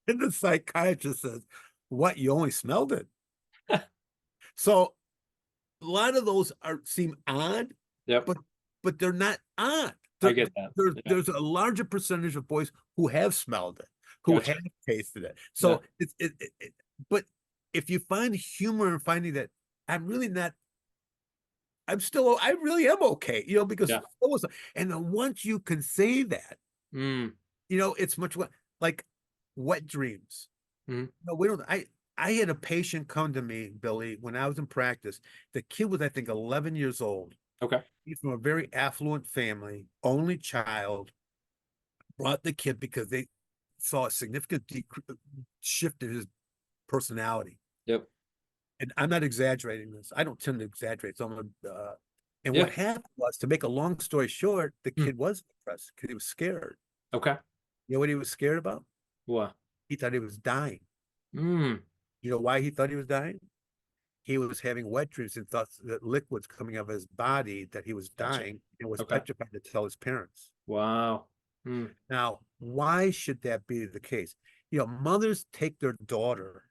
And the psychiatrist says, what, you only smelled it? So a lot of those seem odd, but they're not odd.
I get that.
There's a larger percentage of boys who have smelled it, who have tasted it. So but if you find humor in finding that I'm really not I really am okay, because
Yeah.
and then once you can say that,
Mm.
it's much like wet dreams.
Mm.
No, we don't. I had a patient come to me, Billy, when I was in practice. The kid was, I think, 11 years old.
Okay.
He's from a very affluent family, only child. Brought the kid because they saw a significant shift in his personality.
Yep.
And I'm not exaggerating this. I don't tend to exaggerate. And
Yeah.
what happened was, to make a long story short, the
Mm.
kid was depressed because he was scared.
Okay.
You know what he was scared about?
What?
He thought he was dying.
Mm.
You know why he thought he was dying? He was having wet dreams and thought that liquids coming out of his body, that he was
Gotcha.
dying, and was
Okay.
petrified to tell his parents.
Wow. Mm.
Now, why should that be the case? Mothers take their daughter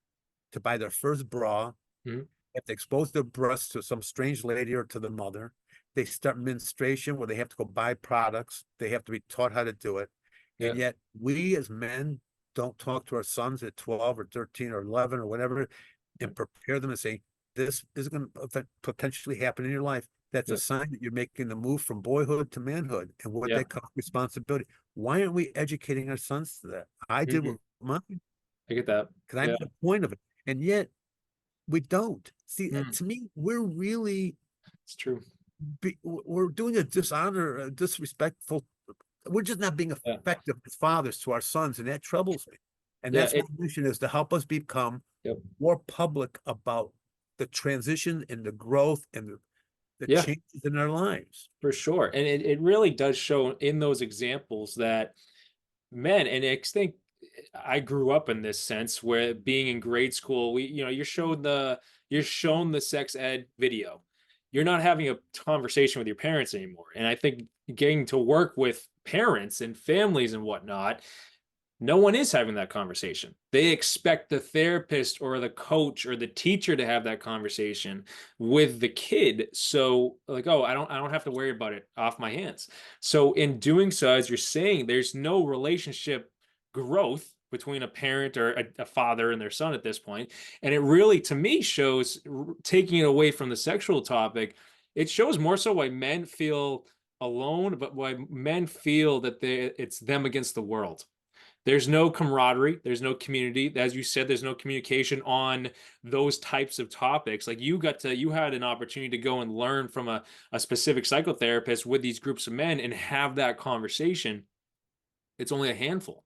to buy their first bra,
Mm.
have to expose their breasts to some strange lady or to the mother. They start menstruation where they have to go buy products. They have to be taught how to do it.
Yeah.
And yet we as men don't talk to our sons at 12 or 13 or 11 or whatever and prepare them and say, this is going to potentially happen in your life. That's
Yeah.
a sign that you're making the move from boyhood to manhood, and with
Yeah.
that comes responsibility. Why aren't we educating our sons to that? I did
Mhm.
with mine
I get that.
because I
Yeah.
made a point of it. And yet we don't. See,
Mm.
to me,
It's true.
we're doing a dishonor, a disrespectful. We're just not being
Yeah.
effective as fathers to our sons, and that troubles me. And
Yeah.
that's my mission, is to help us become
Yep.
more public about the transition and the growth and the
Yeah.
changes in our lives.
For sure. And it really does show in those examples that men, and I think I grew up in this sense where being in grade school, you're shown the sex ed video. You're not having a conversation with your parents anymore. And I think getting to work with parents and families and whatnot, no one is having that conversation. They expect the therapist or the coach or the teacher to have that conversation with the kid. So like, oh, I don't have to worry about it, off my hands. So in doing so, as you're saying, there's no relationship growth between a parent or a father and their son at this point. And it really, to me, shows, taking it away from the sexual topic, it shows more so why men feel alone, but why men feel that it's them against the world. There's no camaraderie, there's no community. As you said, there's no communication on those types of topics. Like you had an opportunity to go and learn from a specific psychotherapist with these groups of men and have that conversation. It's only a handful.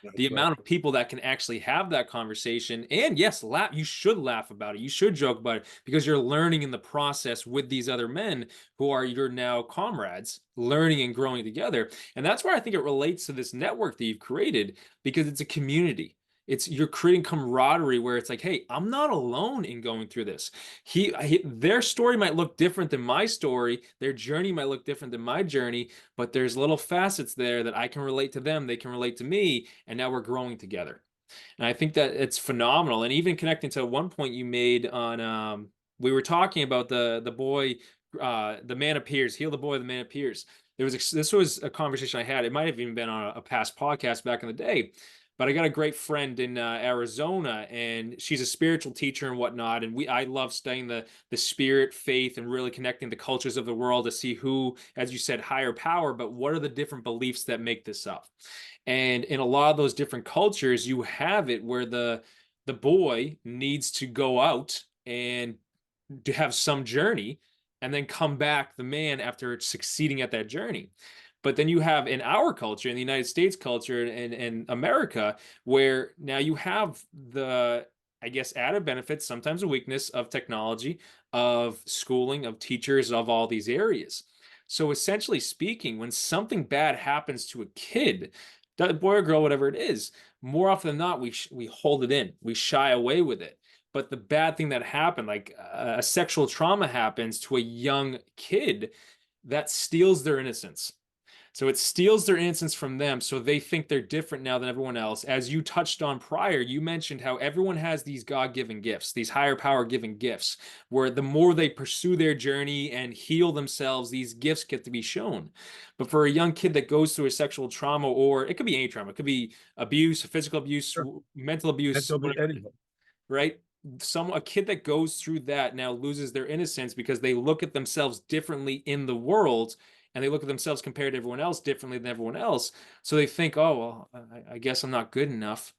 The
That's right.
amount of people that can actually have that conversation, and yes, laugh, you should laugh about it, you should joke about it, because you're learning in the process with these other men who are your now comrades, learning and growing together. And that's where I think it relates to this network that you've created, because it's a community. You're creating camaraderie where it's like, hey, I'm not alone in going through this. Their story might look different than my story, their journey might look different than my journey, but there's little facets there that I can relate to them, they can relate to me, and now we're growing together. And I think that it's phenomenal. And even connecting to one point you made on, we were talking about the boy, the man appears, heal the boy, the man appears. This was a conversation I had. It might have even been on a past podcast back in the day. But I got a great friend in Arizona, and she's a spiritual teacher and whatnot. And I love studying the spirit, faith, and really connecting the cultures of the world to see who, as you said, higher power. But what are the different beliefs that make this up? And in a lot of those different cultures, you have it where the boy needs to go out and to have some journey and then come back the man after succeeding at that journey. But then you have in our culture, in the United States culture and America, where now you have the, I guess, added benefits, sometimes a weakness of technology, of schooling, of teachers, of all these areas. So essentially speaking, when something bad happens to a kid, boy or girl, whatever it is, more often than not, we hold it in, we shy away with it. But the bad thing that happened, like a sexual trauma happens to a young kid, that steals their innocence. So it steals their innocence from them. So they think they're different now than everyone else. As you touched on prior, you mentioned how everyone has these God-given gifts, these higher power-given gifts, where the more they pursue their journey and heal themselves, these gifts get to be shown. But for a young kid that goes through a sexual trauma, or it could be any trauma, it could be abuse, physical abuse,
Sure.
mental abuse,
Mental,
whatever,
anything.
right? a kid that goes through that now loses their innocence because they look at themselves differently in the world, and they look at themselves compared to everyone else differently than everyone else. So they think, oh, well, I guess I'm not good enough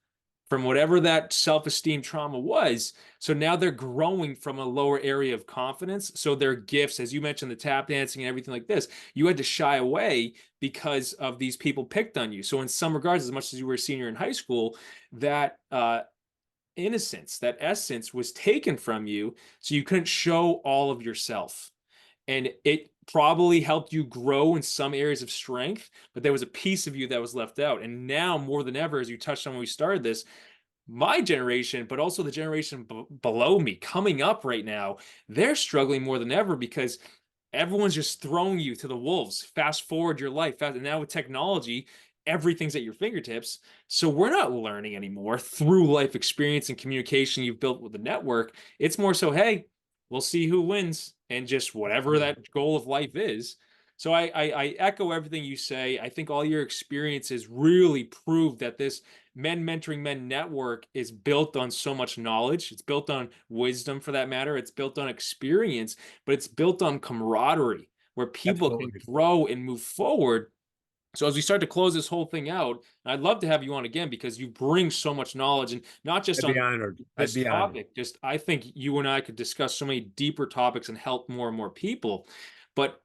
from whatever that self-esteem trauma was. So now they're growing from a lower area of confidence. So their gifts, as you mentioned, the tap dancing and everything like this, you had to shy away because of these people picked on you. So in some regards, as much as you were a senior in high school, that innocence, that essence was taken from you. So you couldn't show all of yourself. And it probably helped you grow in some areas of strength, but there was a piece of you that was left out. And now more than ever, as you touched on when we started this, my generation, but also the generation below me coming up right now, they're struggling more than ever because everyone's just throwing you to the wolves. Fast forward your life. And now with technology, everything's at your fingertips. So we're not learning anymore through life experience and communication you've built with the network. It's more so, hey, we'll see who wins and just whatever that goal of life is. So I echo everything you say. I think all your experiences really prove that this Men Mentoring Men network is built on so much knowledge. It's built on wisdom, for that matter. It's built on experience, but it's built on camaraderie where people can
Absolutely.
grow and move forward. So as we start to close this whole thing out, I'd love to have you on again because you bring so much knowledge, and not just
I'd be
on
honored. I'd
this
be honored.
topic. Just I think you and I could discuss so many deeper topics and help more and more people. But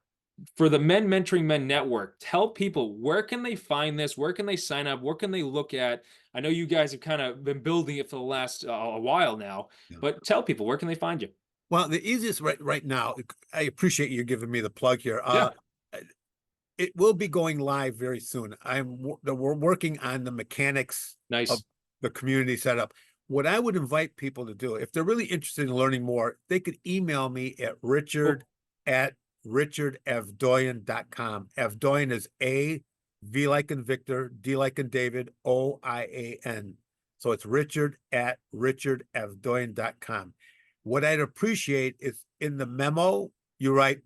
for the Men Mentoring Men Network, tell people, where can they find this? Where can they sign up? What can they look at? I know you guys have kind of been building it for the last a while now,
Yeah.
but tell people, where can they find you?
Well, the easiest right now, I appreciate you giving me the plug here.
Yeah.
It will be going live very soon. We're working on the mechanics of
Nice.
the community setup. What I would invite people to do, if they're really interested in learning more, they could email me at richard@richardavdoian.com. Avdoian is A, V like in Victor, D like in David, OIAN. So it's richard@richardavdoian.com. What I'd appreciate is in the memo, you write,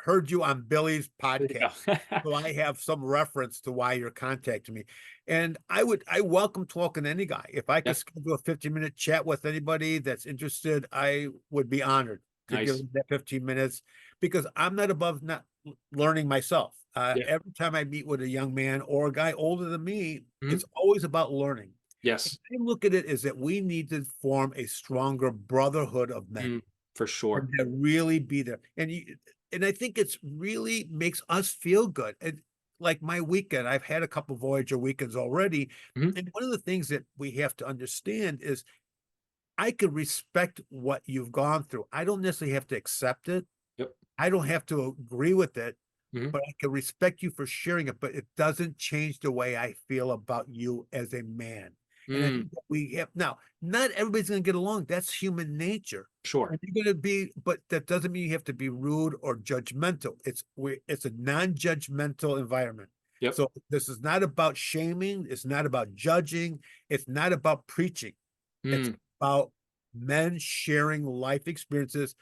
heard you on Billy's podcast. So I have some reference to why you're contacting me. And I welcome talking to any guy. If I could
Yeah.
schedule a 15-minute chat with anybody that's interested, I would be honored to give
Nice.
them that 15 minutes because I'm not above not learning myself.
Yeah.
Every time I meet with a young man or a guy older than me,
Mhm.
it's always about learning.
Yes.
I look at it as that we need to form a stronger brotherhood of men.
For sure.
And to really be there. And I think it's really makes us feel good. And like my weekend, I've had a couple Voyager weekends already.
Mhm.
And one of the things that we have to understand is I can respect what you've gone through. I don't necessarily have to accept it.
Yep.
I don't have to agree with it,
Mhm.
but I can respect you for sharing it. But it doesn't change the way I feel about you as a man. And I think that we have now, not everybody's going to get along. That's human nature.
Sure.
And you're going to be, but that doesn't mean you have to be rude or judgmental. It's a non-judgmental environment.
Yep.
So this is not about shaming. It's not about judging. It's not about preaching. It's about men sharing life experiences,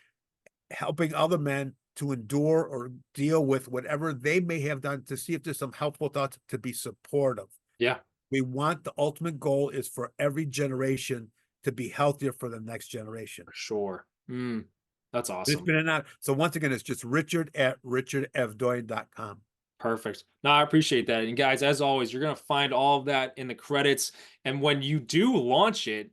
helping other men to endure or deal with whatever they may have done, to see if there's some helpful thoughts, to be supportive.
Yeah.
We want, the ultimate goal is for every generation to be healthier for the next generation.
Sure. That's
It's
awesome.
been an honor. So once again, it's just richard@richardavdoian.com.
Perfect. No, I appreciate that. And guys, as always, you're going to find all of that in the credits. And when you do launch it,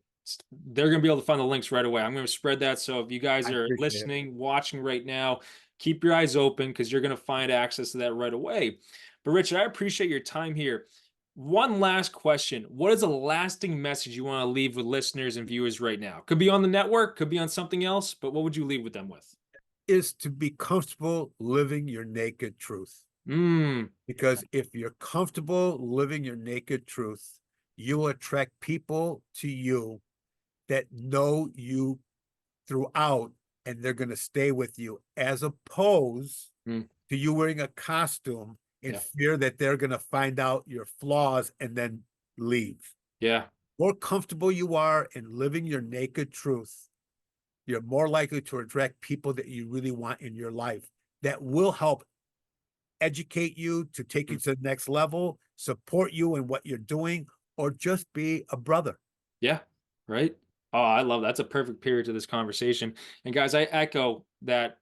they're going to be able to find the links right away. I'm going to spread that. So if you guys
I
are
appreciate it.
listening, watching right now, keep your eyes open because you're going to find access to that right away. But Richard, I appreciate your time here. One last question. What is a lasting message you want to leave with listeners and viewers right now? Could be on the network, could be on something else, but what would you leave with them with?
Is to be comfortable living your naked truth. Because if you're comfortable living your naked truth, you will attract people to you that know you throughout, and they're going to stay with you, as opposed to you wearing a costume in fear that they're going to find out your flaws and then leave.
Yeah.
The more comfortable you are in living your naked truth, you're more likely to attract people that you really want in your life that will help educate you to take you to the next level, support you in what you're doing, or just be a brother.
Yeah. Right. Oh, I love that's a perfect period to this conversation. And guys, I echo that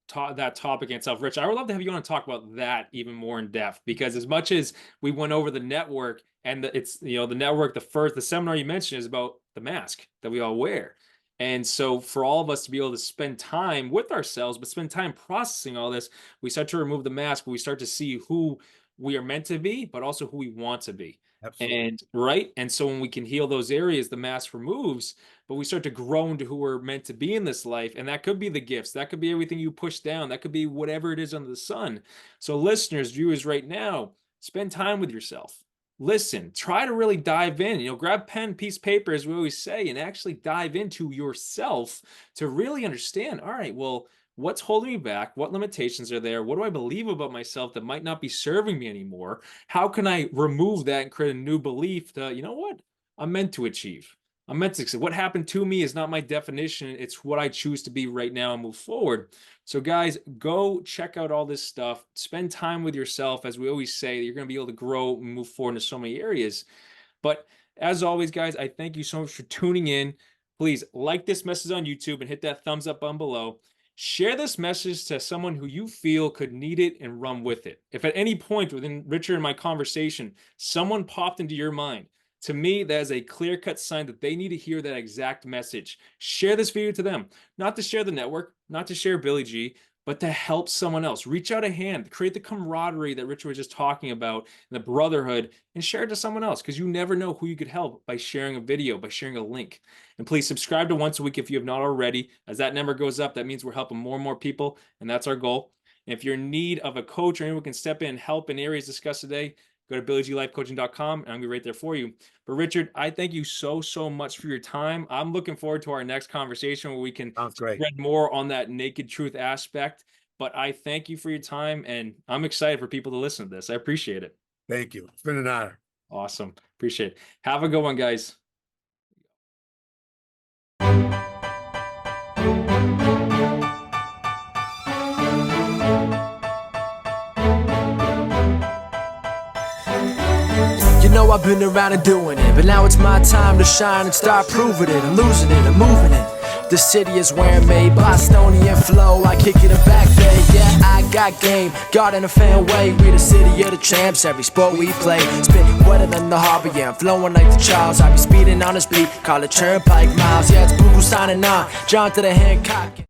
topic in itself. Rich, I would love to have you on and talk about that even more in depth, because as much as we went over the network and it's, the network, the seminar you mentioned is about the mask that we all wear. And so for all of us to be able to spend time with ourselves, but spend time processing all this, we start to remove the mask, but we start to see who we are meant to be, but also who we want to be.
Absolutely.
And right. And so when we can heal those areas, the mask removes, but we start to grow into who we're meant to be in this life. And that could be the gifts. That could be everything you push down. That could be whatever it is under the sun. So listeners, viewers right now, spend time with yourself. Listen, try to really dive in, grab pen, piece, paper, as we always say, and actually dive into yourself to really understand, all right, well, what's holding me back? What limitations are there? What do I believe about myself that might not be serving me anymore? How can I remove that and create a new belief that, you know what? I'm meant to achieve. I'm meant to succeed. What happened to me is not my definition. It's what I choose to be right now and move forward. So guys, go check out all this stuff. Spend time with yourself. As we always say, you're going to be able to grow and move forward into so many areas. But as always, guys, I thank you so much for tuning in. Please like this message on YouTube and hit that thumbs up button below. Share this message to someone who you feel could need it and run with it. If at any point within Richard and my conversation, someone popped into your mind, to me, that is a clear-cut sign that they need to hear that exact message. Share this video to them, not to share the network, not to share Billy G, but to help someone else. Reach out a hand, create the camaraderie that Richard was just talking about, and the brotherhood, and share it to someone else, because you never know who you could help by sharing a video, by sharing a link. And please subscribe to Once a Week if you have not already. As that number goes up, that means we're helping more and more people, and that's our goal. And if you're in need of a coach or anyone who can step in and help in areas discussed today, go to BillyGLifeCoaching.com and I'll be right there for you. But Richard, I thank you so much for your time. I'm looking forward to our next conversation where we can
Sounds great.
spread more on that naked truth aspect. But I thank you for your time, and I'm excited for people to listen to this. I appreciate it.
Thank you. It's been an honor.
Awesome. Appreciate it. Have a good one, guys.
You know I've been around and doing it, but now it's my time to shine and start proving it. I'm losing it, I'm moving it. The city is where I'm made, Bostonian flow, I kick it a back day. Yeah, I got game, God in a fan way. We the city of the champs, every sport we play. Spit wetter than the harbor, yeah, I'm flowing like the Charles. I be speeding on this beat, call it Turnpike Miles. Yeah, it's Buku signing on, John to the Hancock.